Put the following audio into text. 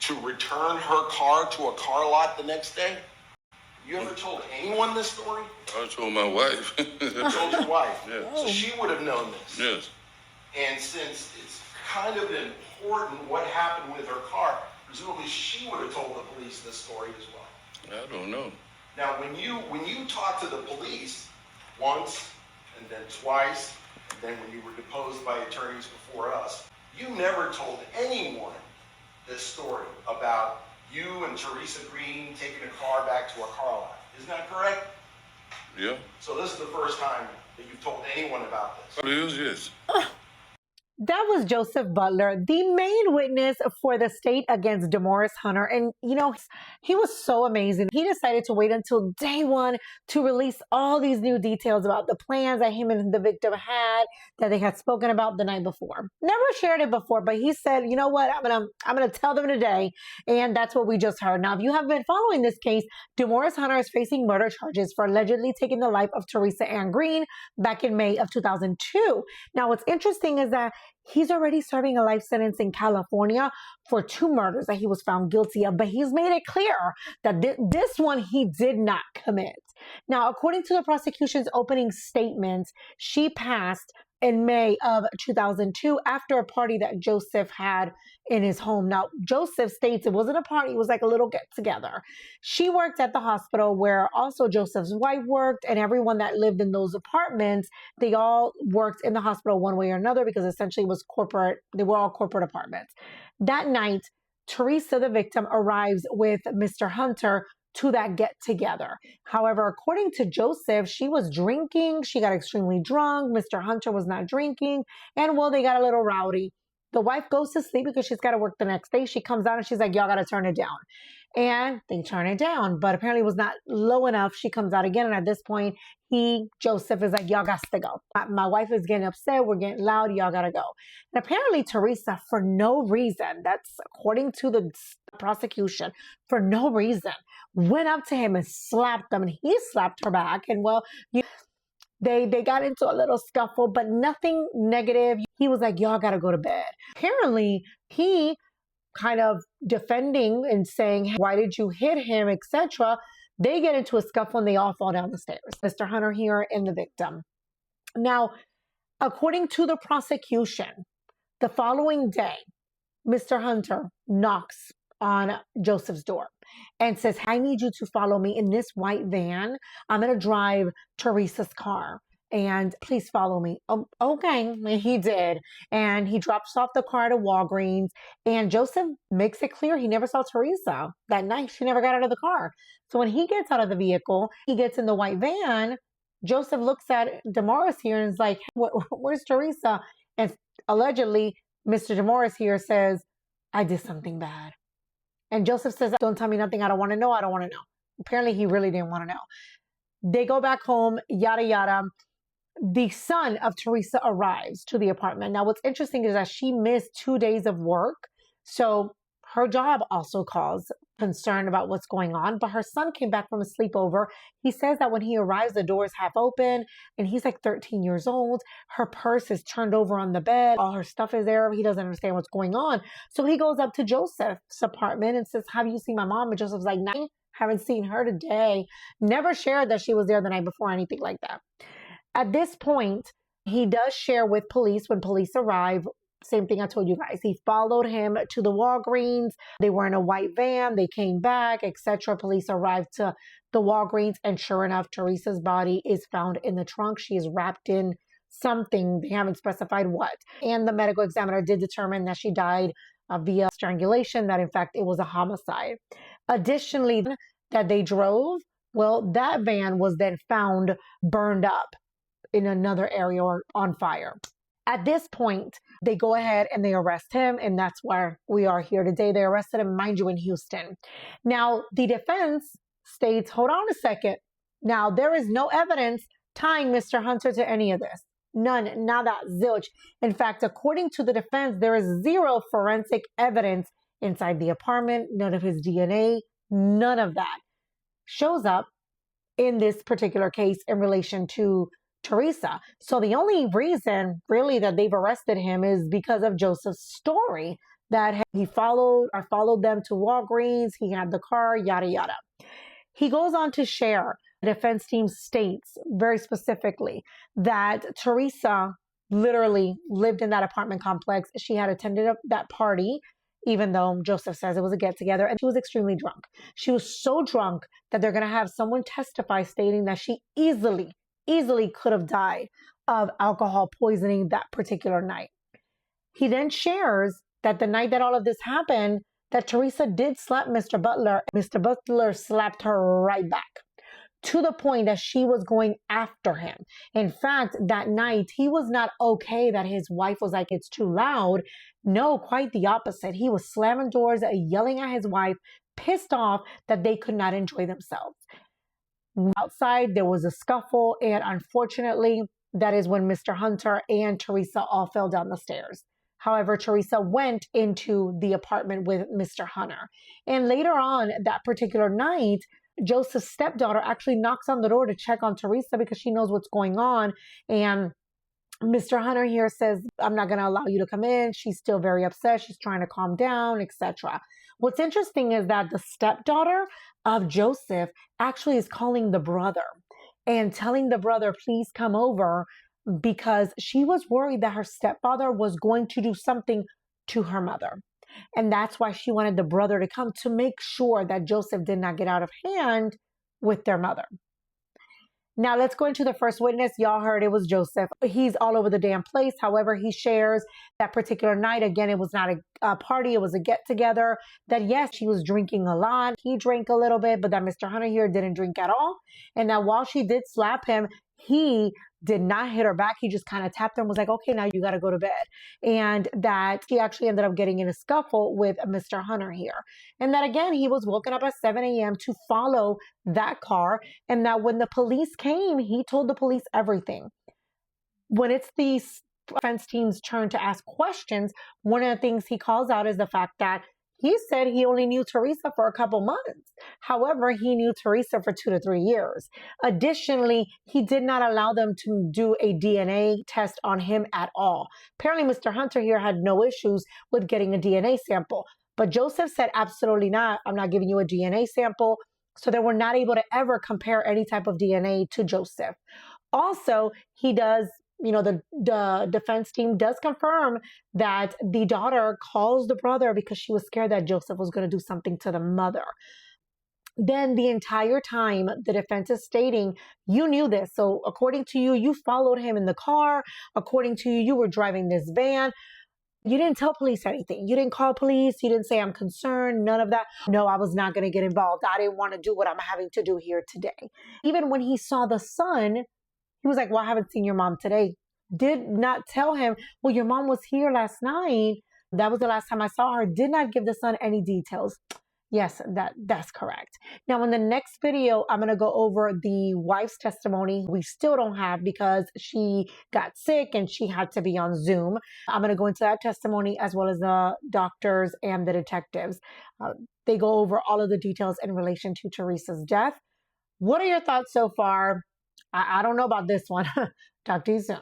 to return her car to a car lot the next day? You ever told anyone this story? I told my wife. You told your wife? Yeah. So she would have known this? Yes. And since it's kind of important what happened with her car, presumably she would have told the police this story as well. I don't know. Now, when you talked to the police once and then twice, and then when you were deposed by attorneys before us, you never told anyone this story about you and Theresa Greene taking a car back to a car lot. Isn't that correct? Yeah. So this is the first time that you've told anyone about this? It is, yes. That was Joseph Butler, the main witness for the state against Demorris Hunter. And, you know, he was so amazing. He decided to wait until day one to release all these new details about the plans that him and the victim had, that they had spoken about the night before. Never shared it before, but he said, you know what, I'm gonna tell them today. And that's what we just heard. Now, if you have been following this case, Demorris Hunter is facing murder charges for allegedly taking the life of Theresa Greene back in May of 2002. Now, what's interesting is that he's already serving a life sentence in California for 2 murders that he was found guilty of, but he's made it clear that this one he did not commit. Now, according to the prosecution's opening statement, she passed in May of 2002 after a party that Joseph had in his home. Now, Joseph states it wasn't a party, it was like a little get together. She worked at the hospital where also Joseph's wife worked, and everyone that lived in those apartments, they all worked in the hospital one way or another because essentially it was corporate, they were all corporate apartments. That night, Theresa, the victim, arrives with Mr. Hunter to that get together. However, according to Joseph, she was drinking, she got extremely drunk, Mr. Hunter was not drinking, and well, they got a little rowdy. The wife goes to sleep because she's got to work the next day. She comes out and she's like, y'all got to turn it down. And they turn it down, but apparently it was not low enough. She comes out again. And at this point, Joseph is like, y'all got to go. My wife is getting upset. We're getting loud. Y'all got to go. And apparently Theresa, for no reason, that's according to the prosecution, for no reason, went up to him and slapped him. And he slapped her back. And well, they got into a little scuffle, but nothing negative. He was like, y'all got to go to bed. Apparently, he kind of defending and saying, why did you hit him, etc. They get into a scuffle and they all fall down the stairs. Mr. Hunter here and the victim. Now, according to the prosecution, the following day, Mr. Hunter knocks on Joseph's door and says, I need you to follow me in this white van. I'm going to drive Theresa's car and please follow me. Okay, and he did. And he drops off the car to Walgreens, and Joseph makes it clear he never saw Theresa that night. She never got out of the car. So when he gets out of the vehicle, he gets in the white van. Joseph looks at Demorris here and is like, where's Theresa? And allegedly, Mr. Demorris here says, I did something bad. And Joseph says, don't tell me nothing. I don't want to know. I don't want to know. Apparently, he really didn't want to know. They go back home, yada, yada. The son of Theresa arrives to the apartment. Now, what's interesting is that she missed 2 days of work. So her job also caused concern about what's going on. But her son came back from a sleepover. He says that when he arrives, the door is half open and he's like 13 years old. Her purse is turned over on the bed. All her stuff is there. He doesn't understand what's going on. So he goes up to Joseph's apartment and says, have you seen my mom? And Joseph's like, no, haven't seen her today. Never shared that she was there the night before, anything like that. At this point, he does share with police when police arrive. Same thing I told you guys. He followed him to the Walgreens. They were in a white van. They came back, etc. Police arrived to the Walgreens, and sure enough, Theresa's body is found in the trunk. She is wrapped in something. They haven't specified what. And the medical examiner did determine that she died via strangulation, that in fact it was a homicide. Additionally, that they drove, well, that van was then found burned up in another area or on fire. At this point, they go ahead and they arrest him, and that's where we are here today. They arrested him, mind you, in Houston. Now, the defense states, hold on a second. Now, there is no evidence tying Mr. Hunter to any of this. None, nada, zilch. In fact, according to the defense, there is zero forensic evidence inside the apartment, none of his DNA, none of that shows up in this particular case in relation to Theresa. So the only reason really that they've arrested him is because of Joseph's story that he followed them to Walgreens. He had the car, yada, yada. He goes on to share, the defense team states very specifically that Theresa literally lived in that apartment complex. She had attended that party, even though Joseph says it was a get together, and she was extremely drunk. She was so drunk that they're going to have someone testify stating that she easily could have died of alcohol poisoning that particular night. He then shares that the night that all of this happened, that Theresa did slap Mr. Butler. Mr. Butler slapped her right back, to the point that she was going after him. In fact, that night, he was not okay that his wife was like, it's too loud. No, quite the opposite. He was slamming doors, yelling at his wife, pissed off that they could not enjoy themselves. Outside, there was a scuffle, and unfortunately, that is when Mr. Hunter and Theresa all fell down the stairs. However, Theresa went into the apartment with Mr. Hunter. And later on that particular night, Joseph's stepdaughter actually knocks on the door to check on Theresa because she knows what's going on. And Mr. Hunter here says, I'm not going to allow you to come in. She's still very upset. She's trying to calm down, etc. What's interesting is that the stepdaughter of Joseph actually is calling the brother and telling the brother, please come over, because she was worried that her stepfather was going to do something to her mother. And that's why she wanted the brother to come, to make sure that Joseph did not get out of hand with their mother. Now let's go into the first witness. Y'all heard it was Joseph. He's all over the damn place. However, he shares that particular night, again, it was not a party, it was a get together, that yes, she was drinking a lot. He drank a little bit, but that Mr. Hunter here didn't drink at all. And that while she did slap him, he did not hit her back. He just kind of tapped her and was like, okay, now you got to go to bed. And that he actually ended up getting in a scuffle with Mr. Hunter here. And that again, he was woken up at 7 a.m. to follow that car. And that when the police came, he told the police everything. When it's the defense team's turn to ask questions, one of the things he calls out is the fact that he said he only knew Theresa for a couple months. However, he knew Theresa for 2 to 3 years. Additionally, he did not allow them to do a DNA test on him at all. Apparently, Mr. Hunter here had no issues with getting a DNA sample. But Joseph said, absolutely not. I'm not giving you a DNA sample. So they were not able to ever compare any type of DNA to Joseph. Also, he does, the defense team does confirm that the daughter calls the brother because she was scared that Joseph was going to do something to the mother. Then the entire time, the defense is stating, you knew this. So according to you, you followed him in the car. According to you, you were driving this van. You didn't tell police anything. You didn't call police. You didn't say, I'm concerned. None of that. No, I was not going to get involved. I didn't want to do what I'm having to do here today. Even when he saw the son, he was like, well, I haven't seen your mom today. Did not tell him, well, your mom was here last night. That was the last time I saw her. Did not give the son any details. Yes, that's correct. Now, in the next video, I'm going to go over the wife's testimony. We still don't have because she got sick and she had to be on Zoom. I'm going to go into that testimony as well as the doctors and the detectives. They go over all of the details in relation to Theresa's death. What are your thoughts so far? I don't know about this one. Talk to you soon.